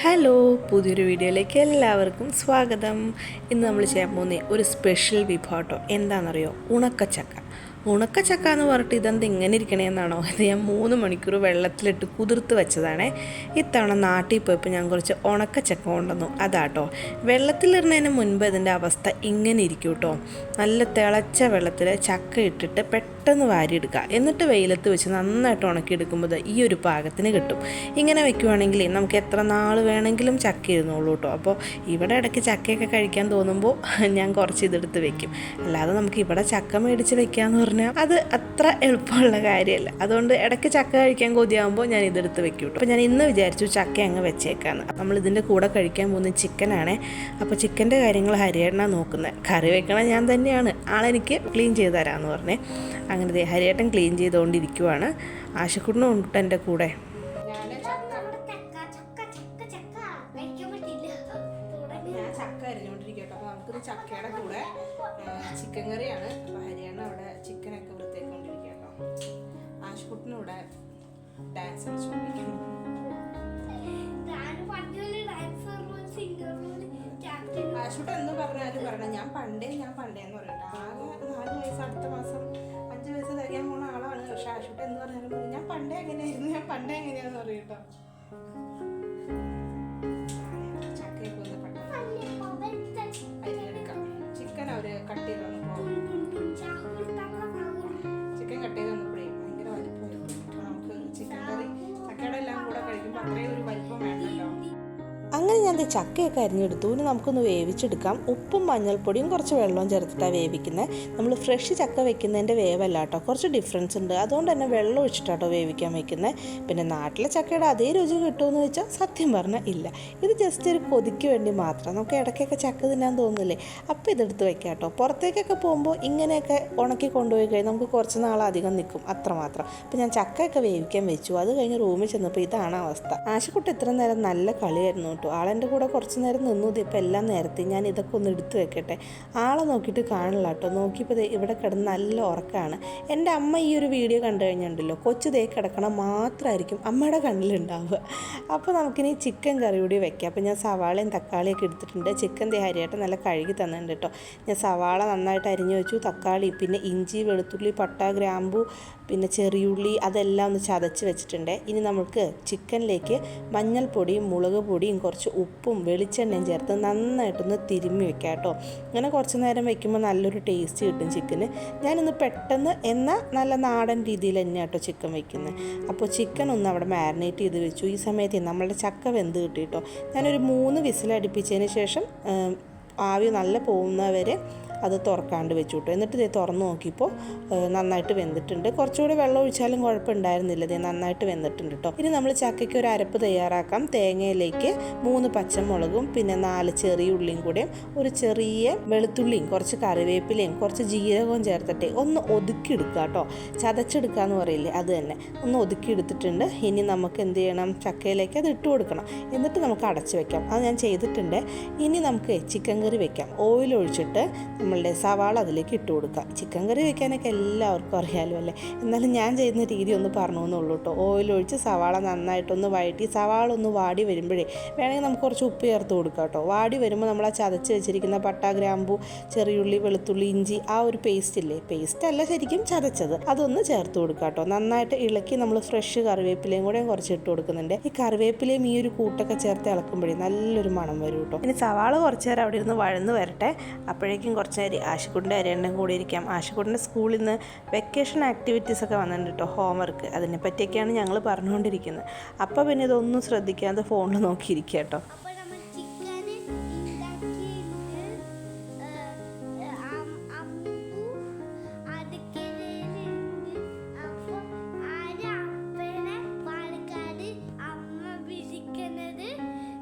Hello, പുതിയൊരു വീഡിയോയിലേക്ക് എല്ലാവർക്കും സ്വാഗതം. ഇന്ന് നമ്മൾ ചെയ്യാൻ പോകുന്ന ഒരു സ്പെഷ്യൽ വിഭവട്ടോ. എന്താണെന്നറിയോ? ഉണക്കച്ചക്ക. ഉണക്കച്ചക്ക എന്ന് പറഞ്ഞിട്ട് ഇതെന്ത് ഇങ്ങനെ ഇരിക്കണേന്നാണോ? ഇത് ഞാൻ 3 മണിക്കൂർ വെള്ളത്തിലിട്ട് കുതിർത്ത് വെച്ചതാണേ. ഇത്തവണ നാട്ടിൽ പോയപ്പോൾ ഞാൻ കുറച്ച് ഉണക്കച്ചക്ക കൊണ്ടുവന്നു. അതാട്ടോ, വെള്ളത്തിലിടുന്നതിന് മുൻപ് ഇതിൻ്റെ അവസ്ഥ ഇങ്ങനെ ഇരിക്കും കേട്ടോ. നല്ല തിളച്ച വെള്ളത്തിൽ ചക്ക ഇട്ടിട്ട് പെട്ടെന്ന് വാരിയെടുക്കുക. എന്നിട്ട് വെയിലത്ത് വെച്ച് നന്നായിട്ട് ഉണക്കിയെടുക്കുമ്പോൾ ഈ ഒരു പാകത്തിന് കിട്ടും. ഇങ്ങനെ വെക്കുവാണെങ്കിൽ നമുക്ക് എത്ര നാൾ വേണമെങ്കിലും ചക്ക ഇരുന്നോളൂ കേട്ടോ. അപ്പോൾ ഇവിടെ ഇടയ്ക്ക് ചക്കയൊക്കെ കഴിക്കാൻ തോന്നുമ്പോൾ ഞാൻ കുറച്ച് ഇതെടുത്ത് വെക്കും. അല്ലാതെ നമുക്ക് ഇവിടെ ചക്ക മേടിച്ച് വെക്കാമെന്ന് പറഞ്ഞാൽ അത് അത്ര എളുപ്പമുള്ള കാര്യമല്ല. അതുകൊണ്ട് ഇടയ്ക്ക് ചക്ക കഴിക്കാൻ കൊതിയാകുമ്പോൾ ഞാൻ ഇതെടുത്ത് വെക്കും കേട്ടോ. അപ്പോൾ ഞാൻ ഇന്ന് വിചാരിച്ചു ചക്ക അങ്ങ് വെച്ചേക്കാന്ന്. നമ്മൾ ഇതിൻ്റെ കൂടെ കഴിക്കാൻ പോകുന്ന ചിക്കനാണേ. അപ്പോൾ ചിക്കൻ്റെ കാര്യങ്ങൾ ഹരിയേട്ടനാണ് നോക്കുന്നത്. കറി വെക്കണത് ഞാൻ തന്നെയാണ്. ആളെനിക്ക് ക്ലീൻ ചെയ്ത് തരാമെന്ന് പറഞ്ഞേ. അങ്ങനെ ഹരിയേട്ടൻ ക്ലീൻ ചെയ്തുകൊണ്ടിരിക്കുവാണ്. ആശക്കുട്ടനും ഉണ്ട് എൻ്റെ കൂടെ. ചക്കയുടെ കൂടെ ചിക്കൻ കറിയാണ്. അപ്പോൾ ഹരിയാണ് അവിടെ ചിക്കനൊക്കെ വൃത്തിയാക്കിക്കൊണ്ടിരിക്കുക കേട്ടോ. ആശുക്കുട്ടിനും ഇവിടെ ഡാൻസ് കളിച്ചുകൊണ്ടിരിക്കുന്നു. ആശുക്കുട്ടൻ എന്ന് പറഞ്ഞാലും പറയണം ഞാൻ പണ്ടേ എന്ന് പറയട്ടെ. ആകെ 4 വയസ്സ്, അടുത്ത മാസം 5 വയസ്സ് തികയാൻ പോണ ആളാണ്. പക്ഷെ ആശുക്കുട്ടൻ എന്ന് പറഞ്ഞാലും ഞാൻ പണ്ടേ എങ്ങനെയാന്ന് പറയട്ടോ. കട്ട് ചെയ്ത് വന്നപ്പോൾ ചിക്കൻ കട്ട് ചെയ്ത് വന്നപ്പോഴേ ഭയങ്കര വലിപ്പമായിരുന്നു. നമുക്ക് ചിക്കൻ കറി ചക്കയുടെ എല്ലാം കൂടെ കഴിക്കുമ്പോൾ അത്രയും ഒരു വലിപ്പം വേണ്ടല്ലോ. അങ്ങനെ ഞാൻ ചക്കയൊക്കെ അരിഞ്ഞെടുത്തു. ഇനി നമുക്കൊന്ന് വേവിച്ചെടുക്കാം. ഉപ്പും മഞ്ഞൾപ്പൊടിയും കുറച്ച് വെള്ളവും ചേർത്തിട്ടാണ് വേവിക്കുന്നത്. നമ്മൾ ഫ്രഷ് ചക്ക വെക്കുന്നതിൻ്റെ വേവല്ല കേട്ടോ, കുറച്ച് ഡിഫറൻസ് ഉണ്ട്. അതുകൊണ്ട് തന്നെ വെള്ളം ഒഴിച്ചിട്ടാട്ടോ വേവിക്കാൻ വെക്കുന്നത്. പിന്നെ നാട്ടിലെ ചക്കയുടെ അതേ രുചി കിട്ടുമെന്ന് വെച്ചാൽ സത്യം പറഞ്ഞാൽ ഇല്ല. ഇത് ജസ്റ്റ് ഒരു കൊതിക്ക് വേണ്ടി മാത്രം. നമുക്ക് ഇടയ്ക്കൊക്കെ ചക്ക തിന്നാൻ തോന്നില്ലേ, അപ്പോൾ ഇതെടുത്ത് വെക്കാം കേട്ടോ. പുറത്തേക്കൊക്കെ പോകുമ്പോൾ ഇങ്ങനെയൊക്കെ ഉണക്കി കൊണ്ടുപോയി കഴിഞ്ഞാൽ നമുക്ക് കുറച്ച് നാളധികം നിൽക്കും, അത്രമാത്രം. അപ്പോൾ ഞാൻ ചക്കയൊക്കെ വേവിക്കാൻ വെച്ചു. അത് കഴിഞ്ഞ് റൂമിൽ ചെന്നപ്പോൾ ഇതാണ് അവസ്ഥ. ആശക്കുട്ടി ഇത്ര നേരം നല്ല കളിയായിരുന്നു കേട്ടോ. ആളെൻ്റെ കൂടെ കുറച്ച് നേരം നിന്നു. ഇപ്പം എല്ലാം നേരത്തെ ഞാൻ ഇതൊക്കെ ഒന്ന് എടുത്ത് വെക്കട്ടെ. ആളെ നോക്കിയിട്ട് കാണില്ല കേട്ടോ. നോക്കിയപ്പോൾ ഇവിടെ കിടന്ന് നല്ല ഉറക്കമാണ്. എൻ്റെ അമ്മ ഈ ഒരു വീഡിയോ കണ്ടു കഴിഞ്ഞിട്ടുണ്ടല്ലോ, കൊച്ചു ദേ കിടക്കണം മാത്രമായിരിക്കും അമ്മയുടെ കണ്ണിലുണ്ടാവുക. അപ്പോൾ നമുക്കിനി ചിക്കൻ കറി കൂടി വെക്കാം. അപ്പോൾ ഞാൻ സവാളയും തക്കാളിയൊക്കെ എടുത്തിട്ടുണ്ട്. ചിക്കൻ ഹരിയായിട്ട് നല്ല കഴുകി തന്നിട്ടുണ്ട് കേട്ടോ. ഞാൻ സവാള നന്നായിട്ട് അരിഞ്ഞു വെച്ചു. തക്കാളി, പിന്നെ ഇഞ്ചി, വെളുത്തുള്ളി, പട്ട, ഗ്രാമ്പു, പിന്നെ ചെറിയുള്ളി, അതെല്ലാം ഒന്ന് ചതച്ച് വെച്ചിട്ടുണ്ട്. ഇനി നമുക്ക് ചിക്കനിലേക്ക് മഞ്ഞൾപ്പൊടിയും മുളക് പൊടിയും കുറച്ച് ഉപ്പും വെളിച്ചെണ്ണയും ചേർത്ത് നന്നായിട്ടൊന്ന് തിരുമ്മി വെക്കാം കേട്ടോ. അങ്ങനെ കുറച്ച് നേരം വെക്കുമ്പോൾ നല്ലൊരു ടേസ്റ്റ് കിട്ടും ചിക്കന്. ഞാനിന്ന് പെട്ടെന്ന് എന്നാൽ നല്ല നാടൻ രീതിയിൽ തന്നെ കേട്ടോ ചിക്കൻ വെക്കുന്നത്. അപ്പോൾ ചിക്കൻ ഒന്ന് അവിടെ മാരിനേറ്റ് ചെയ്ത് വെച്ചു. ഈ സമയത്ത് നമ്മളുടെ ചക്ക വെന്ത് കിട്ടി കേട്ടോ. ഞാനൊരു 3 വിസിലടുപ്പിച്ചതിന് ശേഷം ആവി നല്ല പോകുന്നവരെ അത് തുറക്കാണ്ട് വെച്ചു കേട്ടോ. എന്നിട്ട് ഇത് തുറന്ന് നോക്കിയപ്പോൾ നന്നായിട്ട് വെന്തിട്ടുണ്ട്. കുറച്ചുകൂടി വെള്ളം ഒഴിച്ചാലും കുഴപ്പമുണ്ടായിരുന്നില്ല. ഇത് നന്നായിട്ട് വെന്തിട്ടുണ്ട് കേട്ടോ. ഇനി നമ്മൾ ചക്കയ്ക്ക് ഒരു അരപ്പ് തയ്യാറാക്കാം. തേങ്ങയിലേക്ക് 3 പച്ചമുളകും പിന്നെ 4 ചെറിയ ഉള്ളിയും കൂടെയും ഒരു ചെറിയ വെളുത്തുള്ളിയും കുറച്ച് കറിവേപ്പിലയും കുറച്ച് ജീരകവും ചേർത്തിട്ട് ഒന്ന് ഒതുക്കിയെടുക്കുക കേട്ടോ. ചതച്ചെടുക്കുക എന്ന് പറയില്ലേ, അത് തന്നെ ഒന്ന് ഒതുക്കിയെടുത്തിട്ടുണ്ട്. ഇനി നമുക്ക് എന്ത് ചെയ്യണം, ചക്കയിലേക്ക് അത് ഇട്ട് കൊടുക്കണം. എന്നിട്ട് നമുക്ക് അടച്ച് വെക്കാം. അത് ഞാൻ ചെയ്തിട്ടുണ്ട്. ഇനി നമുക്ക് ചിക്കൻ കറി വെക്കാം. ഓയിൽ ഒഴിച്ചിട്ട് നമ്മളുടെ സവാള അതിലേക്ക് ഇട്ട് കൊടുക്കുക. ചിക്കൻ കറി വെക്കാനൊക്കെ എല്ലാവർക്കും അറിയാമല്ലോ അല്ലേ, എന്നാലും ഞാൻ ചെയ്യുന്ന രീതി ഒന്ന് പറഞ്ഞു എന്നുള്ളൂ കേട്ടോ. ഓയിലൊഴിച്ച് സവാള നന്നായിട്ടൊന്ന് വഴറ്റി സവാള ഒന്ന് വാടി വരുമ്പോഴേ വേണമെങ്കിൽ നമുക്ക് കുറച്ച് ഉപ്പ് ചേർത്ത് കൊടുക്കാം കേട്ടോ. വാടി വരുമ്പോൾ നമ്മൾ ആ ചതച്ച് വെച്ചിരിക്കുന്ന പട്ട, ഗ്രാമ്പു, ചെറിയുള്ളി, വെളുത്തുള്ളി, ഇഞ്ചി, ആ ഒരു പേസ്റ്റ് ഇല്ലേ, പേസ്റ്റ് അല്ല ശരിക്കും ചതച്ചത്, അതൊന്ന് ചേർത്ത് കൊടുക്കാം കേട്ടോ. നന്നായിട്ട് ഇളക്കി നമ്മൾ ഫ്രഷ് കറിവേപ്പിലയും കൂടെ കുറച്ച് ഇട്ട് കൊടുക്കുന്നുണ്ട്. ഈ കറിവേപ്പിലയും ഈ ഒരു കൂട്ടൊക്കെ ചേർത്ത് ഇളക്കുമ്പോഴേ നല്ലൊരു മണം വരും കേട്ടോ. ഇനി സവാള കുറച്ച് നേരം അവിടെ ഇരുന്ന് വഴന്ന് വരട്ടെ. അപ്പോഴേക്കും കുറച്ച് ആശുക്കുട്ടിൻ്റെ അരിയണ്ണം കൂടി ഇരിക്കാം. ആശുക്കുട്ടിൻ്റെ സ്കൂളിൽ നിന്ന് വെക്കേഷൻ ആക്ടിവിറ്റീസൊക്കെ വന്നിട്ടുണ്ട് കേട്ടോ, ഹോംവർക്ക്. അതിനെ പറ്റിയൊക്കെയാണ് ഞങ്ങൾ പറഞ്ഞുകൊണ്ടിരിക്കുന്നത്. അപ്പോൾ പിന്നെ ഇതൊന്നും ശ്രദ്ധിക്കാതെ ഫോണിൽ നോക്കിയിരിക്കുക കേട്ടോ.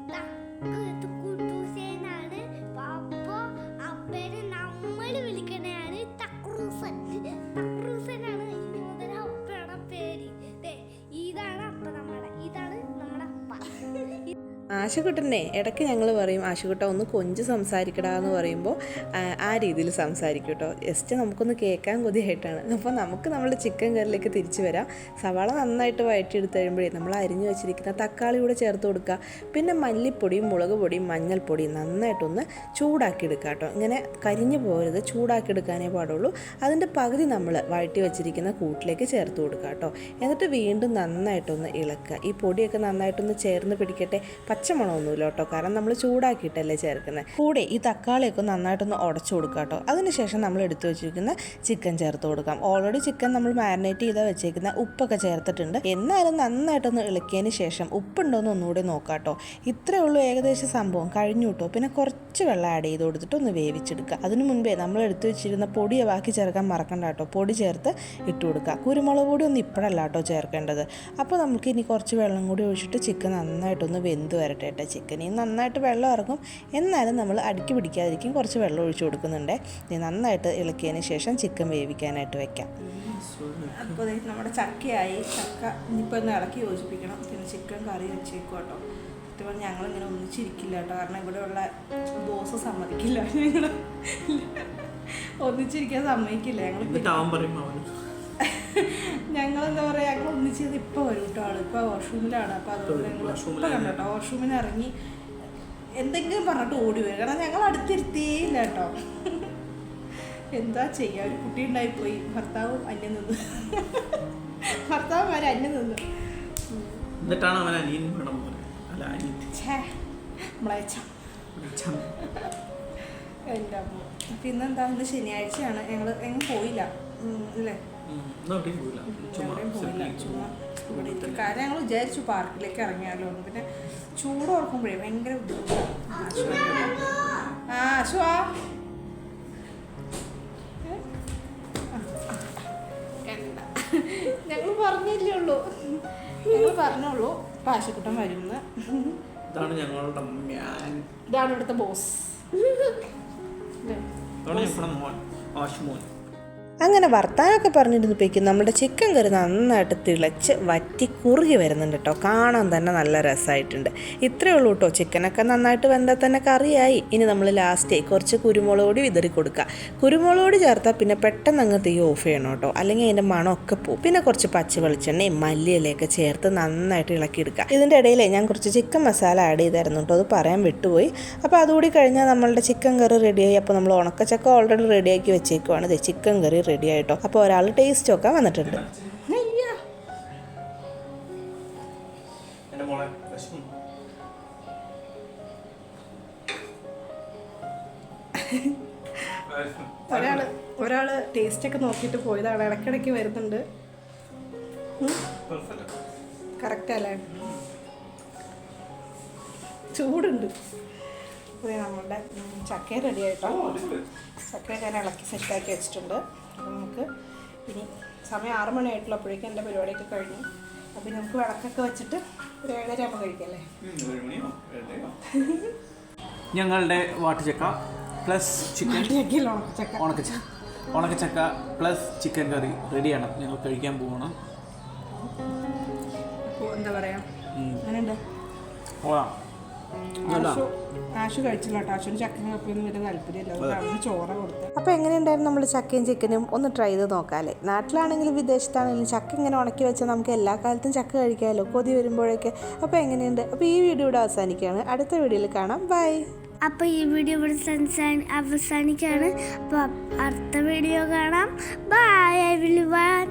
ആശുക്കുട്ടനെ ഇടയ്ക്ക് ഞങ്ങൾ പറയും ആശുക്കുട്ട ഒന്ന് കൊഞ്ച് സംസാരിക്കടാ എന്ന് പറയുമ്പോൾ ആ രീതിയിൽ സംസാരിക്കും കേട്ടോ. ജസ്റ്റ് നമുക്കൊന്ന് കേൾക്കാൻ കൊതിയായിട്ടാണ്. അപ്പോൾ നമുക്ക് നമ്മുടെ ചിക്കൻ കറിയിലേക്ക് തിരിച്ചു വരാം. സവാള നന്നായിട്ട് വഴറ്റിയെടുത്ത് കഴിയുമ്പോഴേ നമ്മൾ അരിഞ്ഞു വെച്ചിരിക്കുന്ന തക്കാളി കൂടെ ചേർത്ത് കൊടുക്കുക. പിന്നെ മല്ലിപ്പൊടിയും മുളക് പൊടിയും മഞ്ഞൾപ്പൊടിയും നന്നായിട്ടൊന്ന് ചൂടാക്കി എടുക്കുക കേട്ടോ. ഇങ്ങനെ കരിഞ്ഞു പോകരുത്, ചൂടാക്കി എടുക്കാനേ പാടുള്ളൂ. അതിൻ്റെ പകുതി നമ്മൾ വഴറ്റി വെച്ചിരിക്കുന്ന കൂട്ടിലേക്ക് ചേർത്ത് കൊടുക്കുക കേട്ടോ. എന്നിട്ട് വീണ്ടും നന്നായിട്ടൊന്ന് ഇളക്കുക. ഈ പൊടിയൊക്കെ നന്നായിട്ടൊന്ന് ചേർന്ന് പിടിക്കട്ടെ. പച്ചമണമൊന്നുമില്ല കേട്ടോ, കാരണം നമ്മൾ ചൂടാക്കിയിട്ടല്ലേ ചേർക്കുന്നത്. കൂടെ ഈ തക്കാളിയൊക്കെ നന്നായിട്ടൊന്ന് ഉടച്ചു കൊടുക്കുക കേട്ടോ. അതിനുശേഷം നമ്മൾ എടുത്തു വെച്ചിരിക്കുന്ന ചിക്കൻ ചേർത്ത് കൊടുക്കാം. ഓൾറെഡി ചിക്കൻ നമ്മൾ മാരിനേറ്റ് ചെയ്താൽ വെച്ചേക്കുന്ന ഉപ്പൊക്കെ ചേർത്തിട്ടുണ്ട്. എന്നാലും നന്നായിട്ടൊന്ന് ഇളക്കിയതിന് ശേഷം ഉപ്പുണ്ടോയെന്ന് ഒന്നുകൂടി നോക്കാം കേട്ടോ. ഇത്രയേ ഉള്ളൂ ഏകദേശം സംഭവം കഴിഞ്ഞു കേട്ടോ. പിന്നെ കുറച്ച് വെള്ളം ആഡ് ചെയ്ത് കൊടുത്തിട്ട് ഒന്ന് വേവിച്ചെടുക്കുക. അതിനു മുൻപേ നമ്മൾ എടുത്തു വെച്ചിരുന്ന പൊടിയെ ബാക്കി ചേർക്കാൻ മറക്കണ്ട കേട്ടോ. പൊടി ചേർത്ത് ഇട്ട് കൊടുക്കുക. കുരുമുളക് പൊടി ഒന്നും ഇപ്പോഴല്ല കേട്ടോ ചേർക്കേണ്ടത്. അപ്പോൾ നമുക്ക് ഇനി കുറച്ച് വെള്ളം കൂടി ഒഴിച്ചിട്ട് ചിക്കൻ നന്നായിട്ടൊന്ന് വെന്ത് വരട്ടെ കേട്ടോ. ചിക്കനിൽ നന്നായിട്ട് വെള്ളം ഇറങ്ങും, എന്നാലും നമ്മൾ അടുക്കി പിടിക്കാതിരിക്കും കുറച്ച് വെള്ളം ഒഴിച്ച് കൊടുക്കുന്നുണ്ട്. നന്നായിട്ട് ഇളക്കിയതിന് ശേഷം ചിക്കൻ വേവിക്കാനായിട്ട് വെക്കാം. അപ്പോൾ നമ്മുടെ ചക്കയായി. ചക്ക ഇനിയിപ്പോൾ ഒന്ന് ഇളക്കി യോജിപ്പിക്കണം. പിന്നെ ചിക്കൻ കറി വെച്ചേക്കും കേട്ടോ. സത്യം ഞങ്ങളിങ്ങനെ ഒന്നിച്ചിരിക്കില്ല കേട്ടോ, കാരണം ഇവിടെയുള്ള ബോസ് സമ്മതിക്കില്ല. ഒന്നിച്ചിരിക്കാൻ സമ്മതിക്കില്ല. ഞങ്ങളെന്താ പറയുക, ഞങ്ങൾ ഒന്നിച്ചത് ഇപ്പോൾ വരും കേട്ടോ. ആൾ ഇപ്പോൾ വാഷ്റൂമിലാണ്. അപ്പോൾ അതുകൊണ്ട് ഞങ്ങൾ ഇപ്പോൾ കണ്ടോ വാഷ്റൂമിന് ഇറങ്ങി എന്തെങ്കിലും പറഞ്ഞിട്ട് ഓടി വരും. കാരണം ഞങ്ങൾ അടുത്തിരുത്തിയില്ല കേട്ടോ. എന്താ ചെയ്യുക, ഒരു കുട്ടി ഉണ്ടായിപ്പോയി. ഭർത്താവും അന്യം നിന്ന്, ഭർത്താവ് വരെ അന്യം നിന്ന്. എൻ്റെ അമ്മ. പിന്നെന്താ, ഇന്ന് ശനിയാഴ്ചയാണ്. ഞങ്ങൾ എങ്ങും പോയില്ല അല്ലേ? പോയില്ല, ചുമ്മാ ഇവിടെ ഇരിക്കും. കാര്യം ഞങ്ങൾ വിചാരിച്ചു പാർക്കിലേക്ക് ഇറങ്ങിയാലോ. പിന്നെ ചൂട് ഓർക്കുമ്പോഴേ ഭയങ്കര ബുദ്ധിമുട്ടാണ്. ഞങ്ങൾ പറഞ്ഞില്ലേ ഉള്ളൂ, ഞങ്ങൾ പറഞ്ഞോളൂ പാശക്കുട്ടൻ വരുന്ന. ഇതാണ് ഇവിടുത്തെ ബോസ്. അങ്ങനെ വർത്താനൊക്കെ പറഞ്ഞിരുന്നപ്പോഴേക്കും നമ്മുടെ ചിക്കൻ കറി നന്നായിട്ട് തിളച്ച് വറ്റി കുറുകി വരുന്നുണ്ട് കേട്ടോ. കാണാൻ തന്നെ നല്ല രസമായിട്ടുണ്ട്. ഇത്രയേ ഉള്ളൂ കേട്ടോ. ചിക്കനൊക്കെ നന്നായിട്ട് വെന്താൽ തന്നെ കറിയായി. ഇനി നമ്മൾ ലാസ്റ്റ് കുറച്ച് കുരുമുളക് പൊടി വിതറി കൊടുക്കുക. കുരുമുളക് പൊടി ചേർത്താൽ പിന്നെ പെട്ടെന്ന് അങ്ങ് തീ ഓഫ് ചെയ്യണം കേട്ടോ, അല്ലെങ്കിൽ അതിൻ്റെ മണമൊക്കെ പോകും. പിന്നെ കുറച്ച് പച്ച വെളിച്ചെണ്ണയും മല്ലിയിലയൊക്കെ ചേർത്ത് നന്നായിട്ട് ഇളക്കിയെടുക്കുക. ഇതിൻ്റെ ഇടയിൽ ഞാൻ കുറച്ച് ചിക്കൻ മസാല ആഡ് ചെയ്തായിരുന്നു കേട്ടോ, അത് പറയാൻ വിട്ടുപോയി. അപ്പോൾ അതുകൂടി കഴിഞ്ഞാൽ നമ്മളുടെ ചിക്കൻ കറി റെഡിയായി. അപ്പോൾ നമ്മൾ ഉണക്കച്ചക്ക ഓൾറെഡി റെഡിയാക്കി വെച്ചേക്കുവാണ്. ഇത് ചിക്കൻ കറി റെഡി ആയിട്ടോ. അപ്പോൾ ഒരാൾ ടേസ്റ്റ് ഒക്കെ വന്നിട്ടുണ്ട്. ഒരാള് ടേസ്റ്റ് ഒക്കെ നോക്കിയിട്ട് പോയതാണ്. ഇടയ്ക്കിടയ്ക്ക് വരുന്നുണ്ട്. കറക്റ്റ് അല്ലേ? ചൂടുണ്ട്. നമ്മളുടെ ചക്ക റെഡി ആയിട്ടോ. ചക്ക ഞാൻ ഇളക്കി സെറ്റാക്കി വെച്ചിട്ടുണ്ട്. അപ്പോൾ നമുക്ക് ഇനി സമയം 6 മണിയായിട്ടുള്ളപ്പോഴേക്കും എൻ്റെ പരിപാടിയൊക്കെ കഴിഞ്ഞു. അപ്പോൾ നമുക്ക് വിളക്കൊക്കെ വെച്ചിട്ട് ഒരു 7:30 ആകുമ്പോൾ കഴിക്കല്ലേ? ഞങ്ങളുടെ വാട്ടുചക്ക പ്ലസ് ചിക്കൻ, ഉണക്കച്ചക്ക പ്ലസ് ചിക്കൻ കറി റെഡിയാണ്. ഞങ്ങൾ കഴിക്കാൻ പോകണം. അപ്പോൾ എന്താ പറയുക, അങ്ങനെയുണ്ട്. ആശു കഴിച്ചില്ല കേട്ടോ. ആശുവിന് ചക്കയും കപ്പയൊന്നും വലിയ താല്പര്യമില്ല. അതുകൊണ്ട് ചോറ കൊടുത്തത്. അപ്പോൾ എങ്ങനെയുണ്ടായിരുന്നു നമ്മൾ ചക്കയും ചിക്കനും ഒന്ന് ട്രൈ ചെയ്ത് നോക്കാമല്ലേ? നാട്ടിലാണെങ്കിലും വിദേശത്താണെങ്കിലും ചക്ക ഇങ്ങനെ ഉണക്കി വെച്ചാൽ നമുക്ക് എല്ലാ കാലത്തും ചക്ക കഴിക്കാമല്ലോ, കൊതി വരുമ്പോഴൊക്കെ. അപ്പോൾ എങ്ങനെയുണ്ട്? അപ്പോൾ ഈ വീഡിയോ ഇവിടെ അവസാനിക്കുകയാണ്. അടുത്ത വീഡിയോയിൽ കാണാം. ബൈ. അപ്പോൾ ഈ വീഡിയോ ഇവിടെ അവസാനിക്കുകയാണ്. അപ്പോൾ അടുത്ത വീഡിയോ കാണാം. Bye everyone.